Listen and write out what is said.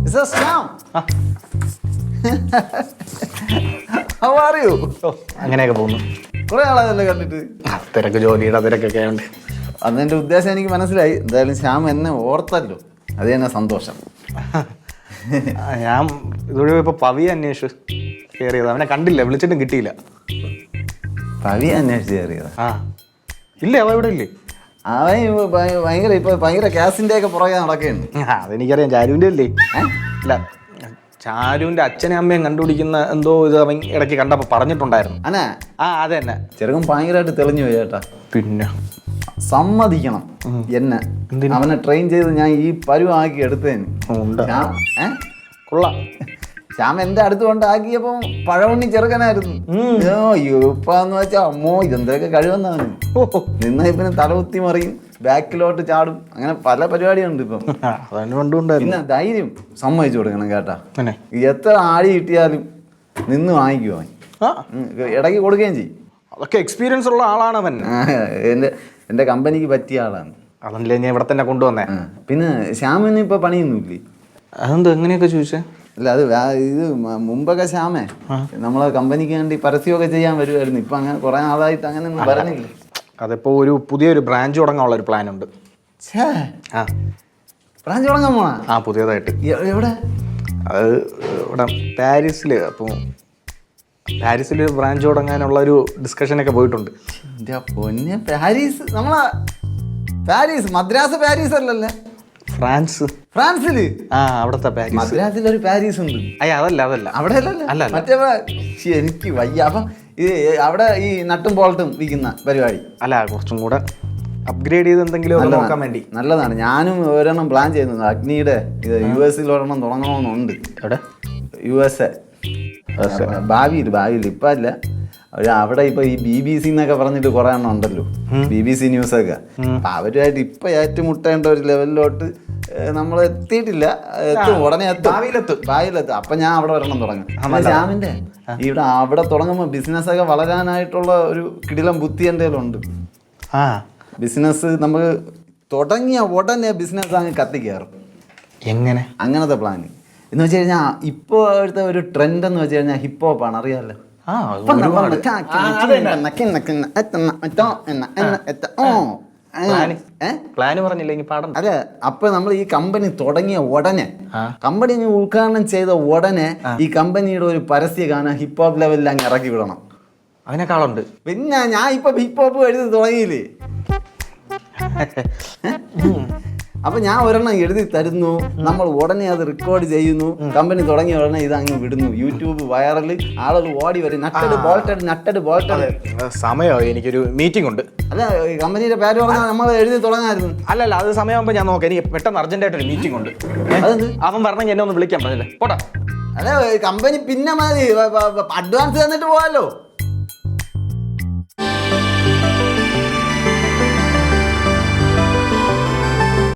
Mr. Shyam. How are you? അങ്ങനെയൊക്കെ പോകുന്നു. കുറെ ആളായല്ലേ കണ്ടിട്ട്. തിരക്ക്, ജോലിയുടെ തിരക്കൊക്കെ ഉണ്ട്. അതെന്റെ ഉദ്ദേശം എനിക്ക് മനസ്സിലായി. എന്തായാലും ശ്യാം എന്നെ ഓർത്തല്ലോ, അത് തന്നെ സന്തോഷം. ഞാൻ ഇതുവഴി ഇപ്പൊ പവിയെ അന്വേഷിച്ചു കയറിയത്. അവനെ കണ്ടില്ല, വിളിച്ചിട്ടും കിട്ടിയില്ല. പവി അന്വേഷിച്ച് കയറിയതാ? ആ ഇല്ലേ, അവ ഇവിടെ ഇല്ലേ? അവൻ ഭയങ്കര ഗ്യാസിന്റെ ഒക്കെ പുറകെ നടക്കുകയാണ്. അതെനിക്കറിയാം. ചാരുവിന്റെ അല്ലേ? അല്ല, ചാരുവിന്റെ അച്ഛനും അമ്മയും കണ്ടുപിടിക്കുന്ന എന്തോ ഇത് അവൻ ഇടയ്ക്ക് കണ്ടപ്പോ പറഞ്ഞിട്ടുണ്ടായിരുന്നു. അനാ അത് തന്നെ. ചെറുക്കൻ ഭയങ്കരമായിട്ട് തെളിഞ്ഞു പോയി ചേട്ടാ. പിന്നെ സമ്മതിക്കണം എന്നെ. അവനെ ട്രെയിൻ ചെയ്ത് ഞാൻ ഈ പരുവാക്കി എടുത്തേന്. കൊള്ളാം. ശ്യാം എന്റെ അടുത്ത് കൊണ്ടാക്കിയപ്പോ പഴവണ്ണി ചെറുക്കനായിരുന്നു. ഇപ്പാന്ന് വെച്ചാ അമ്മോ ഇതെന്തൊക്കെ കഴിവെന്നവന്. നിന്ന പിന്നെ തലകുത്തി മറിയും, ബാക്കിലോട്ട് ചാടും, അങ്ങനെ പല പരിപാടിയുണ്ട് ഇപ്പം. പിന്നെ ധൈര്യം സമ്മതിച്ചു കൊടുക്കണം കേട്ടാ. എത്ര ആടി കിട്ടിയാലും നിന്ന് വാങ്ങിക്കുവോ അവൻ, ഇടയ്ക്ക് കൊടുക്കുകയും ചെയ്യും. അതൊക്കെ എക്സ്പീരിയൻസ് ഉള്ള ആളാണ് അവൻ. എന്റെ കമ്പനിക്ക് പറ്റിയ ആളാണ്. അതല്ലേ ഞാൻ ഇവിടെ തന്നെ കൊണ്ടുവന്നേ. പിന്നെ ശ്യാമിന് ഇപ്പൊ പണിയൊന്നുമില്ലേ? അതെന്താ എങ്ങനെയൊക്കെ ചോദിച്ചേ? അല്ല, അത് ഇത് മുമ്പൊക്കെ ശ്യാമേ നമ്മളെ കമ്പനിക്ക് വേണ്ടി പരസ്യമൊക്കെ ചെയ്യാൻ വരുമായിരുന്നു. ഇപ്പൊ അങ്ങനെ കുറെ ആളായിട്ട് അങ്ങനെ ഒന്നും പറഞ്ഞില്ല. അതിപ്പോ ഒരു പുതിയൊരു ബ്രാഞ്ച് തുടങ്ങാനുള്ള ഒരു പ്ലാൻ ഉണ്ട്. ബ്രാഞ്ച് തുടങ്ങാൻ പോണ? പുതിയതായിട്ട്. എവിടെ? അത് ഇവിടെ പാരീസില്. അപ്പോൾ പാരീസിൽ ബ്രാഞ്ച് തുടങ്ങാനുള്ള ഒരു ഡിസ്കഷനൊക്കെ പോയിട്ടുണ്ട്. പൊന്നെ, പാരീസ്? നമ്മളെ പാരീസ് മദ്രാസ് പാരീസ് അല്ലല്ലേ? ഫ്രാൻസില്? അവിടത്തെ പാരീസ്. മദ്രാസിൽ ഒരു പാരീസ് ഉണ്ട്. അതല്ല അവിടെ അല്ല മറ്റേ. എനിക്ക് വയ്യ. അപ്പം ഇത് അവിടെ ഈ നട്ടും ബോൾട്ടും വിൽക്കുന്ന പരിപാടി അല്ല, കുറച്ചും കൂടെ അപ്ഗ്രേഡ് ചെയ്ത് എന്തെങ്കിലും നോക്കാൻ വേണ്ടി. നല്ലതാണ്. ഞാനും ഒരെണ്ണം പ്ലാൻ ചെയ്യുന്നത്. അഗ്നിയുടെ ഇത് US ഒരെണ്ണം തുടങ്ങണമെന്നുണ്ട്. എവിടെ? USA. ഭാവിയിൽ ഇപ്പം അല്ല. അവിടെ ഇപ്പൊ ഈ BBC എന്നൊക്കെ പറഞ്ഞിട്ട് കുറെ എണ്ണം ഉണ്ടല്ലോ, BBC ന്യൂസൊക്കെ. അപ്പൊ അവരുമായിട്ട് ഇപ്പൊ ഏറ്റുമുട്ടേണ്ട ഒരു ലെവലിലോട്ട് നമ്മൾ എത്തിയിട്ടില്ല. ഉടനെ ഭാവിയിലെത്തും. അപ്പൊ ഞാൻ അവിടെ ഒരെണ്ണം തുടങ്ങും. ശ്യാമിന്റെ അവിടെ തുടങ്ങുമ്പോ ബിസിനസ്സൊക്കെ വളരാനായിട്ടുള്ള ഒരു കിടിലം ബുദ്ധി എൻ്റെ കയ്യിലുണ്ട്. ബിസിനസ് നമുക്ക് തുടങ്ങിയ ഉടനെ ബിസിനസ് അങ്ങ് കത്തിക്കയറും. എങ്ങനെ? അങ്ങനത്തെ പ്ലാൻ എന്ന് വെച്ച് കഴിഞ്ഞാൽ ഇപ്പോഴത്തെ ഒരു ട്രെൻഡ് എന്ന് വെച്ച് കഴിഞ്ഞാൽ ഹിപ്പ് ഹോപ്പ് ആണ്. അറിയാമല്ലോ? അതെ. അപ്പൊ നമ്മൾ ഈ കമ്പനി തുടങ്ങിയ ഉടനെ, കമ്പനി ഉദ്ഘാടനം ചെയ്ത ഉടനെ ഈ കമ്പനിയുടെ ഒരു പരസ്യ ഗാനം ഹിപ്പ് ഹോപ്പ് ലെവലിൽ അങ്ങ് ഇറക്കി വിടണം. അതിനേക്കാളുണ്ട്. പിന്നെ ഞാൻ ഇപ്പൊ ഹിപ്പ് ഹോപ്പ് എഴുതി തുടങ്ങിയില്ലേ. അപ്പൊ ഞാൻ ഒരെണ്ണം എഴുതി തരുന്നു, നമ്മൾ ഉടനെ അത് റെക്കോർഡ് ചെയ്യുന്നു. കമ്പനി തുടങ്ങിയ ഉടനെ ഇത് അങ്ങ് വിടുന്നു. യൂട്യൂബ് വൈറൽ, ആളുകൾ ഓടി വരും. നട്ടഡ് ബോൾട്ടഡ്. സമയമായി, എനിക്കൊരു മീറ്റിംഗ് ഉണ്ട്. അല്ല, കമ്പനിയുടെ പേര് പറഞ്ഞാൽ നമ്മൾ എഴുതി തുടങ്ങായിരുന്നു. അല്ല, അത് സമയമാകുമ്പോ ഞാൻ നോക്കാം. എനിക്ക് പെട്ടെന്ന് അർജന്റായിട്ടൊരു മീറ്റിംഗ് ഉണ്ട്. അവൻ പറഞ്ഞെങ്കിൽ എന്നെ ഒന്ന് വിളിക്കാൻ പറഞ്ഞില്ലേ? പോട്ടെ. അല്ല, കമ്പനി പിന്നെ മതി, അഡ്വാൻസ് തന്നിട്ട് പോവാലോ.